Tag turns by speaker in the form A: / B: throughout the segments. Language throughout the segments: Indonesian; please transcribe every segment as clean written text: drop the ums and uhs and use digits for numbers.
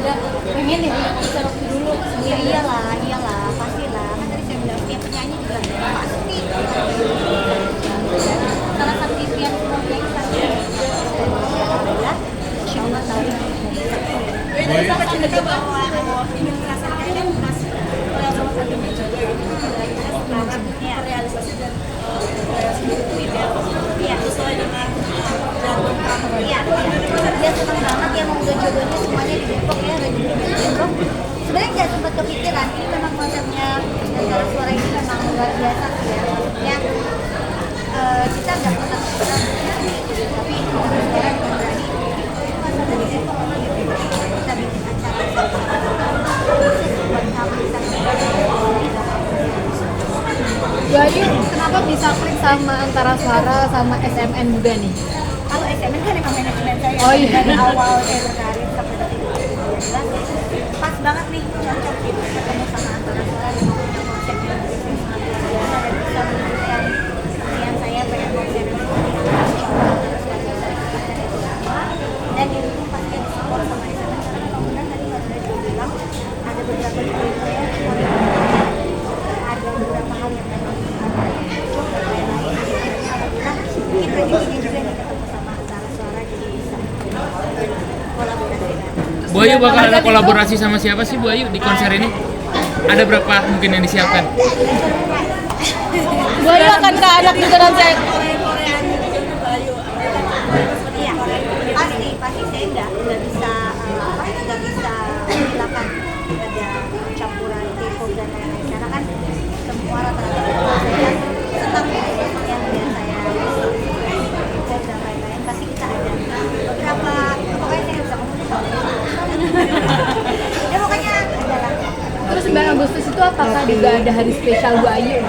A: nggak pengen deh punya konser waktu dulu
B: Ya
A: sendiri?
B: iyalah, pastilah. Kan tadi saya bilang setiap penyanyi juga pasti. Salah satu impian semua penyanyi pasti. Alhamdulillah, insya Allah tahun ini.
C: Boy,
B: Sampai cerita bahwa ingin merasakan kan pas lewat pandemi juga gitu. Sekarang realisasi dan ideal. Iya, sesuai dengan jantung kamu. Iya, dia senang banget ya mau udah jodohnya semuanya di Depok ya, udah jodohnya di Depok. Sebenarnya nggak sempat kepikiran, ini memang konsepnya Antara Suara ini memang luar biasa sih ya. Maksudnya kita nggak pernah kepikiran tapi sekarang dengan berani masa dari Depok gitu. Kita bikin acara khusus buat kamu bisa
A: Bu Ayu, kenapa bisa klik sama Antara Suara sama SMN juga nih?
B: kalau SMN kan emang manajemen saya
A: Oh, iya.
B: dari awal saya berkarir sampai detik ini pas banget nih cocok gitu ketemu sama Antara Suara yang punya konsep yang berbeda dan bisa menunjukkan kesenian saya pada konser yang seperti itu. Insya Allah Antara Suara bisa kita itu semua dan didukung pasti disupport sama SMN karena kalau benar tadi Mbak Dora juga bilang ada beberapa juga ya ada beberapa hal yang memang ada lain-lain. Alhamdulillah mungkin rezekinya juga nih ketemu sama Antara Suara jadi bisa kolaborasi.
C: Bu Ayu bakal ada kolaborasi sama siapa sih Bu Ayu di konser ini? Ada berapa mungkin yang disiapkan?
A: Bu Ayu akan ke anak juga nanti.
B: Iya, pasti saya nggak bisa menghilangkan ada campuran K-pop dan lain-lain karena kan semua rata-rata saya senang ya yang biasa saya K-pop dan lain-lain pasti kita ada beberapa pokoknya saya nggak bisa ngomong ya pokoknya ada lah.
A: Terus 9 Agustus itu apakah juga ada hari spesial Bu Ayu?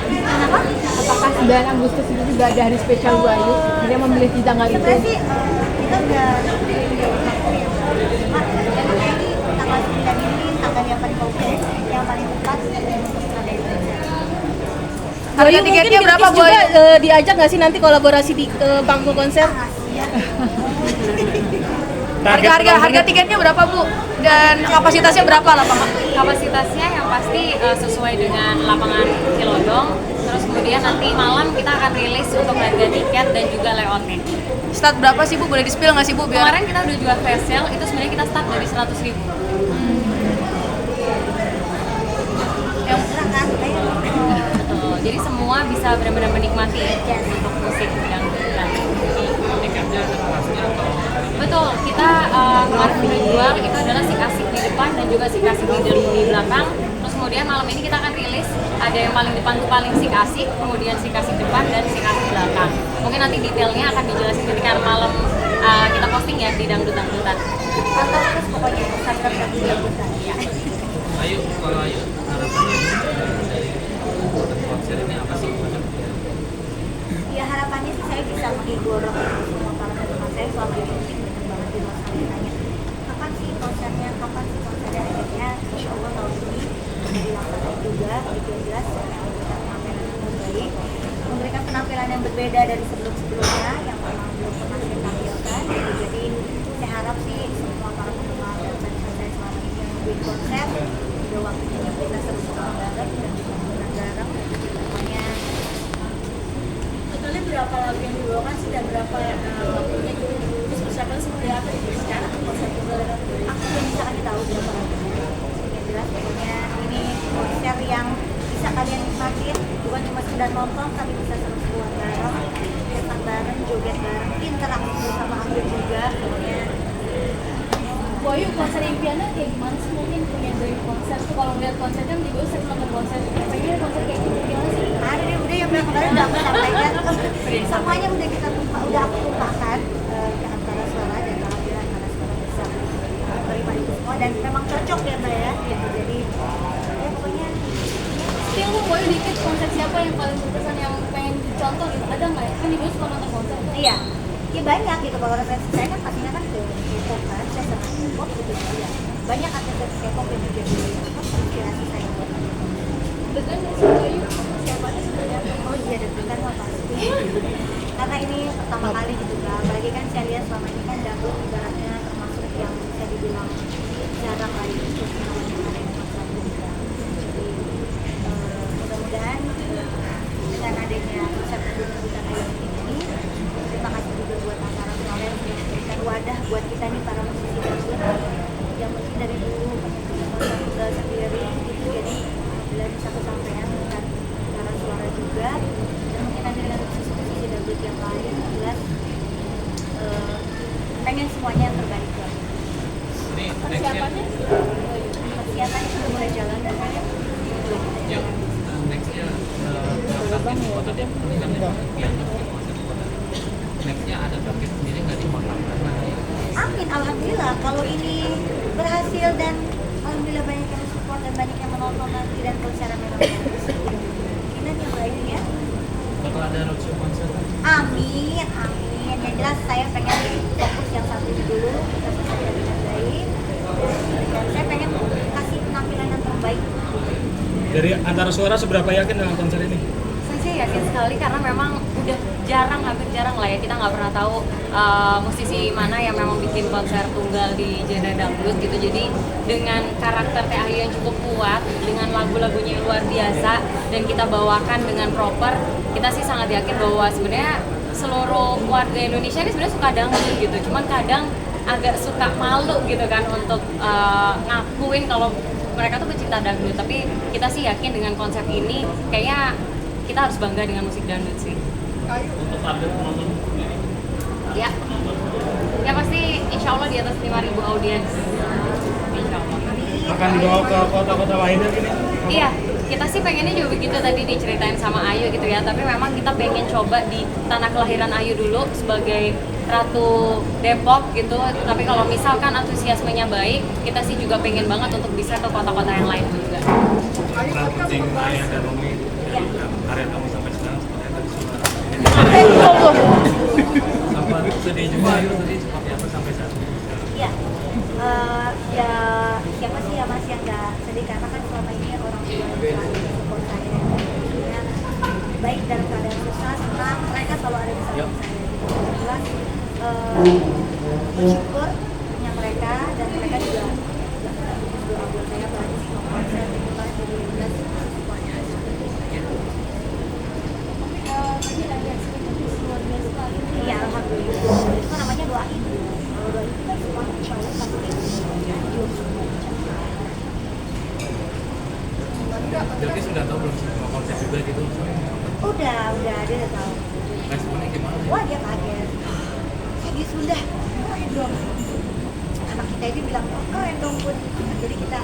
B: Kenapa?
A: Apakah 9 Agustus itu juga ada hari spesial Bu Ayu? Dia memilih di tanggal itu?
B: Sebenarnya sih kita udah pilih jauh waktu ya cuma emang ini tanggal 9 ini tanggal yang paling oke yang paling tepat untuk ada itu.
D: Harga tiketnya berapa Bu Ayu? Diajak nggak sih nanti kolaborasi di panggung konser? Harga tiketnya berapa Bu? Dan kapasitasnya berapa lapangan?
E: Kapasitasnya yang pasti sesuai dengan lapangan Cilodong. Terus kemudian nanti malam kita akan rilis untuk harga tiket dan juga layoutnya.
D: Start berapa sih Bu? Boleh di-spill nggak sih Bu? Biar
E: Kemarin kita udah jual flash sale, itu sebenarnya kita start dari 100.000.
B: Yang murah kan?
E: Betul. Jadi semua bisa benar-benar menikmati untuk musik dangdutan. Betul, kita kemarin udah jual itu adalah si kasih di depan dan juga si kasih di belakang. Terus kemudian malam ini kita akan rilis ada yang paling depan tuh paling si kasih, kemudian si kasih depan dan si kasih belakang. Mungkin nanti detailnya akan dijelasin ketika malam kita posting ya di dangdutan.
B: Pantau terus pokoknya Instagram dan dangdutan ya.
C: Ayu, kalau Ayu harapannya dari konser ini apa sih?
B: Ya harapannya sih saya bisa menghibur semua para teman saya selama ini mungkin banyak banget di luar sana yang nanya kapan sih konsernya akhirnya insya Allah tahun ini bisa dilaksanakan juga gitu yang jelas saya akan memberikan penampilan yang terbaik memberikan penampilan yang berbeda dari sebelum-sebelumnya yang memang belum pernah saya tampilkan gitu. Jadi saya harap sih semua para penggemar dan fans saya selama ini yang nungguin konser udah waktunya kita seru-seruan bareng dan juga menang bareng pokoknya
F: Sebetulnya berapa lagu yang dibawakan sih dan berapa waktunya gitu? Terus persiapan seperti apa gitu sekarang konser juga
B: aku belum bisa kasih tahu berapa lagunya yang jelas pokoknya ini konser yang bisa kalian nikmatin bukan cuma sekedar nonton tapi bisa seru-seruan bareng depan bareng, joget bareng, interaksi bersama aku juga pokoknya
A: Bu Ayu, konser impiannya kayak gimana sih? Mungkin punya dari konser tuh kalau lihat konser kan di sering nonton konser. Pengen konser kayak gitu gimana sih?
B: ada deh udah yang kemarin udah aku sampaikan semuanya udah kita udah aku tumpahkan ke Antara Suara dan alhamdulillah Antara Suara bisa menerima itu semua dan memang cocok ya Mbak ya gitu jadi ya pokoknya
A: Spill Bu Ayu dikit konser siapa yang paling berkesan yang pengen dicontoh gitu? Ada nggak ya? Kan Ibu suka nonton konser tuh.
B: iya ya banyak gitu kalau referensi saya kan pastinya kan ke K-pop kan saya senang K-pop gitu ya banyak artis K-pop yang menjadi inspirasi saya buat
A: Dengan Bu Ayu siapa sih sebenarnya?
B: oh iya deg-degan mah pasti karena ini pertama kali gitu kan apalagi kan saya lihat selama ini kan dangdut ibaratnya termasuk yang bisa dibilang
F: jarang lah itu ada yang konser tunggal. Jadi mudah-mudahan dengan adanya konser tunggal bukan Ayu ini, terima kasih juga buat Antara Suara yang sudah memberikan wadah buat kita nih para musisi dangdut yang mungkin dari dulu pengen punya konser tunggal sendiri gitu. Jadi alhamdulillah bisa kesampaian dengan Antara Suara juga, dan mungkin nanti dengan musisi dangdut yang lain jelas pengen semuanya yang terbaik buat kita.
C: Ini
A: Persiapannya
F: Persiapannya sudah mulai jalan dan saya
C: yuk, nextnya target di kota Depok ini kan memang yang bikin konser di kota. Nextnya ada target sendiri nggak di kota mana?
F: amin, alhamdulillah kalau ini berhasil dan alhamdulillah banyak yang support dan banyak yang menonton nanti dan konser memang bagus. Kemungkinan yang lain ya.
C: Bakal ada roadshow konser?
F: Amin, amin. Yang jelas saya pengen fokus yang satu ini dulu, kita selesaikan dengan baik. Dan saya pengen kasih penampilan yang terbaik.
G: Dari Antara Suara seberapa yakin dengan konser ini?
E: Saya sih yakin sekali karena memang udah jarang, hampir jarang lah ya, kita nggak pernah tahu musisi mana yang memang bikin konser tunggal di genre dangdut gitu. Jadi dengan karakter Teh Ayu yang cukup kuat, dengan lagu-lagunya yang luar biasa dan kita bawakan dengan proper, kita sih sangat yakin bahwa sebenarnya seluruh warga Indonesia ini sebenarnya suka dangdut gitu. Cuman kadang agak suka malu gitu kan untuk ngakuin kalau mereka tuh pecinta dangdut. Tapi kita sih yakin dengan konsep ini kayaknya kita harus bangga dengan musik dangdut sih.
C: Untuk target penonton sendiri?
E: Ya, ya pasti insya Allah di atas 5.000 audiens. Insya Allah.
G: Akan dibawa ke kota-kota lainnya gini?
E: Iya, kita sih pengennya juga begitu tadi diceritain sama Ayu gitu ya. Tapi memang kita pengen coba di tanah kelahiran Ayu dulu sebagai Ratu Depok gitu. Tapi kalau misalkan antusiasmenya baik, kita sih juga pengen banget untuk bisa ke kota-kota yang lain juga.
G: Peran penting Ayah dan Romi karya kamu sampai sekarang seperti apa di sini? Sempat sedih juga, Ayu sedih seperti apa sampai saat ini?
F: Iya, ya siapa sih ya mas yang nggak sedih karena kan selama ini orang tua yang selalu support saya, ya, baik dalam keadaan susah, senang, mereka selalu ada di samping saya. Jelas bersyukur punya mereka dan mereka juga doa buat saya apalagi semua konser itu kan jadi jelas semuanya.
A: tadi ada ekspektasi luar biasa kali ini.
F: Iya alhamdulillah itu kan namanya doain. Kalau doain itu kan semua insya Allah pasti manjur semua.
C: Jadi sudah tahu belum sih mau konser juga gitu?
F: Udah dia udah tahu.
C: Responnya gimana?
F: Wah dia kaget. Saya sudah keren dong. Anak kita ini bilang oh keren dong Bun. Jadi kita